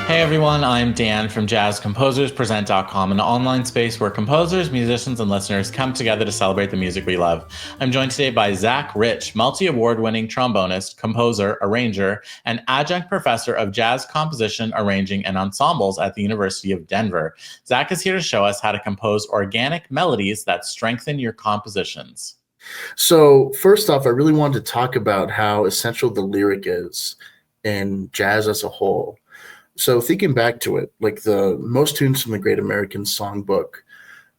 Hey everyone, I'm Dan from JazzComposersPresent.com, an online space where composers, musicians, and listeners come together to celebrate the music we love. I'm joined today by Zach Rich, multi-award-winning trombonist, composer, arranger, and adjunct professor of jazz composition, arranging, and ensembles at the University of Denver. Zach is here to show us how to compose organic melodies that strengthen your compositions. So first off, I really wanted to talk about how essential the lyric is in jazz as a whole. So thinking back to it, like the most tunes from the Great American Songbook,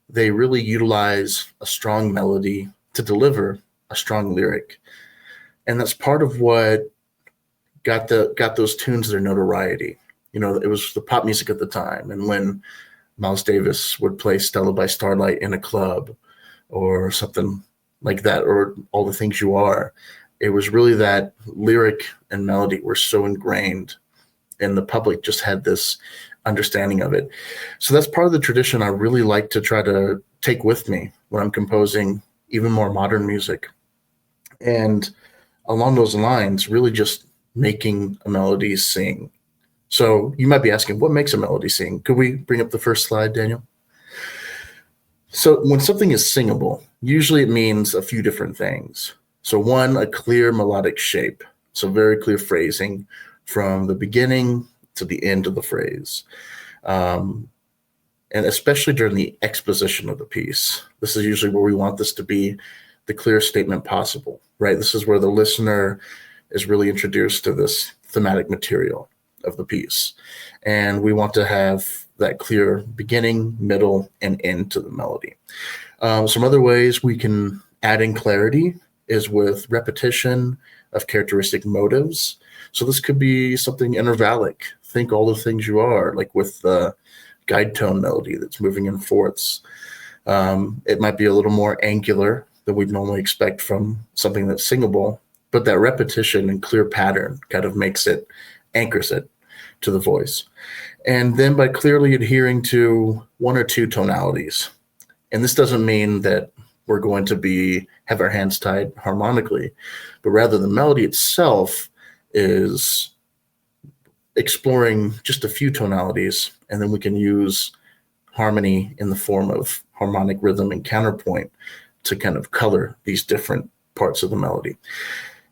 they really utilize a strong melody to deliver a strong lyric. And that's part of what got those tunes their notoriety. You know, it was the pop music at the time. And when Miles Davis would play Stella by Starlight in a club or something like that, or All the Things You Are, it was really that lyric and melody were so ingrained, and the public just had this understanding of it. So that's part of the tradition I really like to try to take with me when I'm composing even more modern music. And along those lines, really just making a melody sing. So you might be asking, what makes a melody sing? Could we bring up the first slide, Daniel? So when something is singable, usually it means a few different things. So one, a clear melodic shape. So very clear phrasing from the beginning to the end of the phrase. And especially during the exposition of the piece. This is usually where we want this to be the clearest statement possible, right? This is where the listener is really introduced to this thematic material of the piece. And we want to have that clear beginning, middle, and end to the melody. Some other ways we can add in clarity is with repetition of characteristic motives. So this could be something intervallic. Think All the Things You Are, like with the guide tone melody that's moving in fourths. It might be a little more angular than we'd normally expect from something that's singable, but that repetition and clear pattern kind of anchors it to the voice. And then by clearly adhering to one or two tonalities. And this doesn't mean that we're going to have our hands tied harmonically, but rather the melody itself is exploring just a few tonalities, and then we can use harmony in the form of harmonic rhythm and counterpoint to kind of color these different parts of the melody.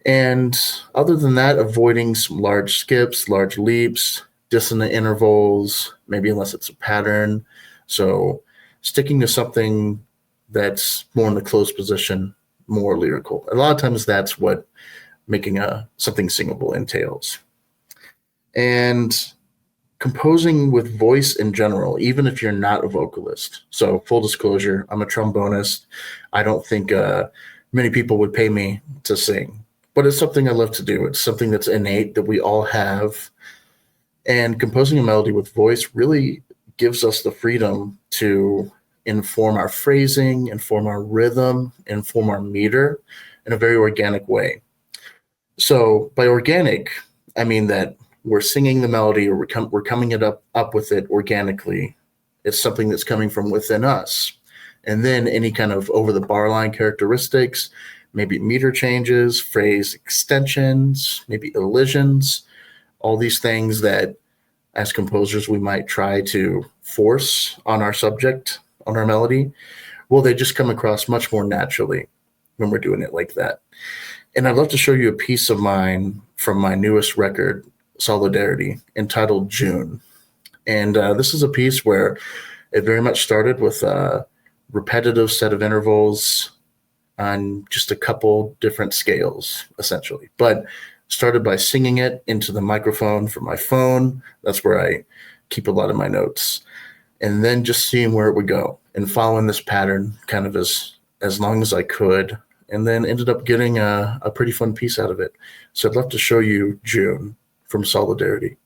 And other than that, avoiding some large skips, large leaps, dissonant intervals, maybe unless it's a pattern. So sticking to something that's more in the closed position, more lyrical. A lot of times that's what making something singable entails. And composing with voice in general, even if you're not a vocalist. So full disclosure, I'm a trombonist. I don't think many people would pay me to sing, but it's something I love to do. It's something that's innate that we all have. And composing a melody with voice really gives us the freedom to inform our phrasing, inform our rhythm, inform our meter in a very organic way. So by organic, I mean that we're singing the melody or we're coming up with it organically. It's something that's coming from within us. And then any kind of over the bar line characteristics, maybe meter changes, phrase extensions, maybe elisions, all these things that as composers we might try to force on our subject, on our melody. Well, they just come across much more naturally when we're doing it like that. And I'd love to show you a piece of mine from my newest record, Solidarity, entitled June. And this is a piece where it very much started with a repetitive set of intervals on just a couple different scales, essentially. But started by singing it into the microphone from my phone. That's where I keep a lot of my notes. And then just seeing where it would go and following this pattern kind of as long as I could, and then ended up getting a pretty fun piece out of it. So I'd love to show you June from Solidarity.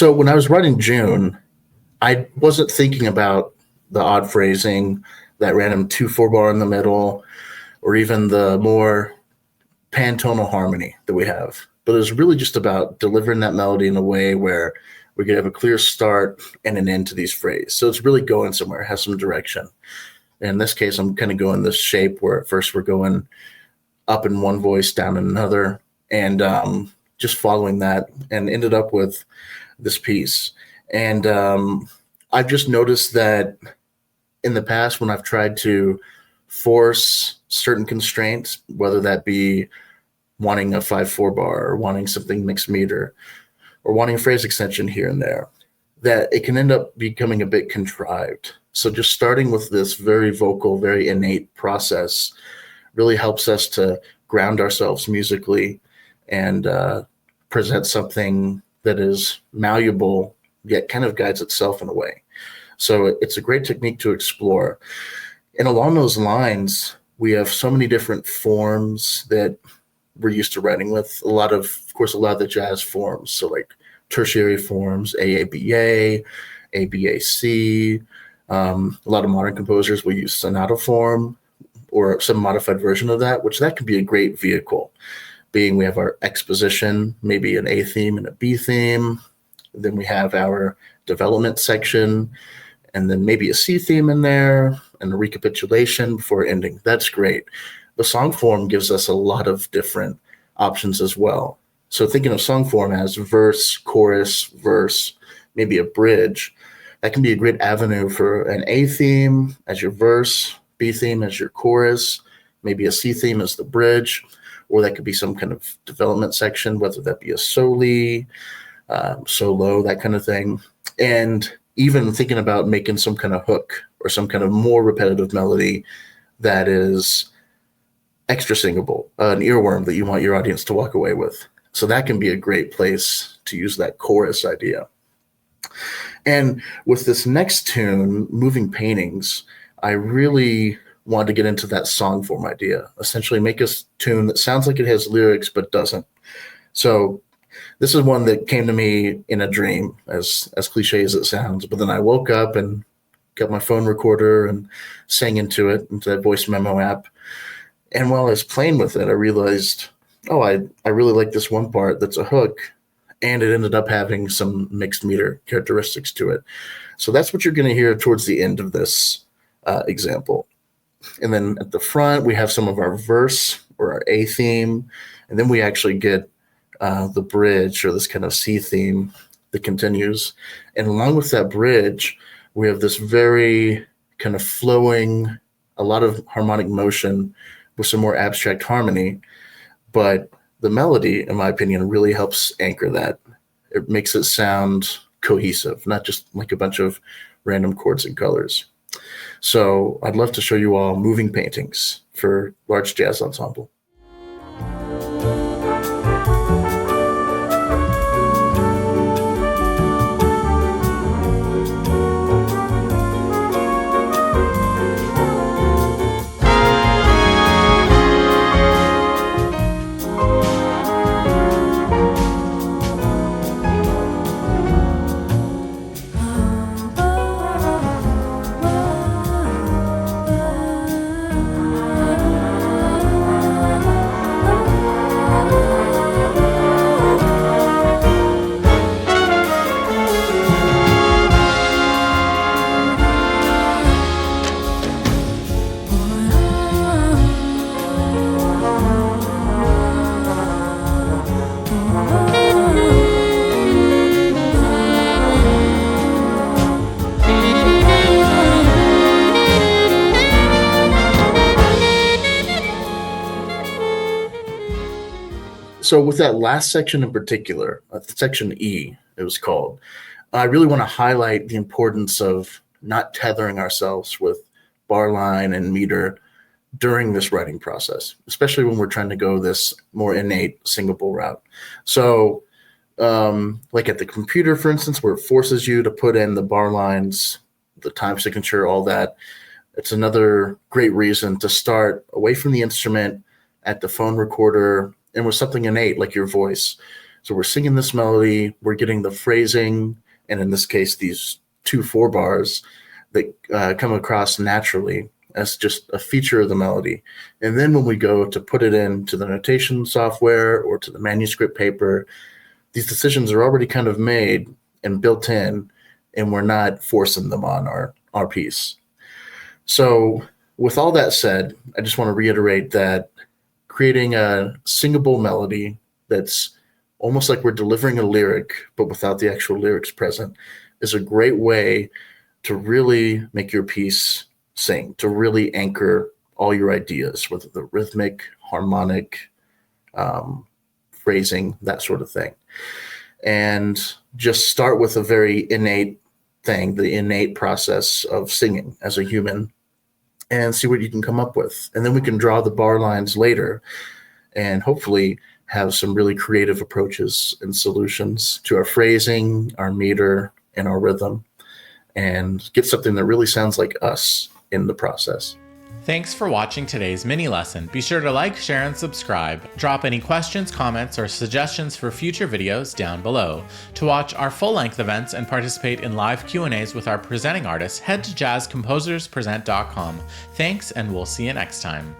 So when I was writing June, I wasn't thinking about the odd phrasing, that random 2/4 bar in the middle, or even the more pantonal harmony that we have. But it was really just about delivering that melody in a way where we could have a clear start and an end to these phrases. So it's really going somewhere, has some direction. In this case, I'm kind of going this shape where at first we're going up in one voice, down in another, and just following that, and ended up with this piece. And I've just noticed that in the past, when I've tried to force certain constraints, whether that be wanting a 5/4 bar or wanting something mixed meter or wanting a phrase extension here and there, that it can end up becoming a bit contrived. So just starting with this very vocal, very innate process really helps us to ground ourselves musically and present something that is malleable, yet kind of guides itself in a way. So it's a great technique to explore. And along those lines, we have so many different forms that we're used to writing with. A lot of the jazz forms. So like tertiary forms, AABA, ABAC. A lot of modern composers will use sonata form or some modified version of that, which that could be a great vehicle. Being we have our exposition, maybe an A theme and a B theme. Then we have our development section, and then maybe a C theme in there and a recapitulation before ending. That's great. The song form gives us a lot of different options as well. So thinking of song form as verse, chorus, verse, maybe a bridge, that can be a great avenue for an A theme as your verse, B theme as your chorus, maybe a C theme as the bridge, or that could be some kind of development section, whether that be a soli, solo, that kind of thing. And even thinking about making some kind of hook or some kind of more repetitive melody that is extra singable, an earworm that you want your audience to walk away with. So that can be a great place to use that chorus idea. And with this next tune, Moving Paintings, I really wanted to get into that song form idea, essentially make a tune that sounds like it has lyrics but doesn't. So this is one that came to me in a dream, as cliche as it sounds, but then I woke up and got my phone recorder and sang into that voice memo app. And while I was playing with it, I realized, I really like this one part that's a hook, and it ended up having some mixed meter characteristics to it. So that's what you're going to hear towards the end of this example. And then at the front, we have some of our verse or our A theme, and then we actually get the bridge or this kind of C theme that continues. And along with that bridge, we have this very kind of flowing, a lot of harmonic motion with some more abstract harmony. But the melody, in my opinion, really helps anchor that. It makes it sound cohesive, not just like a bunch of random chords and colors. So I'd love to show you all Moving Paintings for large jazz ensemble. So with that last section in particular, section E, it was called, I really want to highlight the importance of not tethering ourselves with bar line and meter during this writing process, especially when we're trying to go this more innate singable route. So like at the computer, for instance, where it forces you to put in the bar lines, the time signature, all that, it's another great reason to start away from the instrument at the phone recorder and with something innate like your voice. So we're singing this melody, we're getting the phrasing, and in this case, these 2/4 bars that come across naturally as just a feature of the melody. And then when we go to put it into the notation software or to the manuscript paper, these decisions are already kind of made and built in, and we're not forcing them on our piece. So with all that said, I just want to reiterate that creating a singable melody that's almost like we're delivering a lyric, but without the actual lyrics present, is a great way to really make your piece sing, to really anchor all your ideas, whether the rhythmic, harmonic, phrasing, that sort of thing. And just start with a very innate thing, the innate process of singing as a human, and see what you can come up with. And then we can draw the bar lines later and hopefully have some really creative approaches and solutions to our phrasing, our meter, and our rhythm, and get something that really sounds like us in the process. Thanks for watching today's mini lesson. Be sure to like, share, and subscribe. Drop any questions, comments, or suggestions for future videos down below. To watch our full-length events and participate in live Q&As with our presenting artists, head to jazzcomposerspresent.com. Thanks, and we'll see you next time.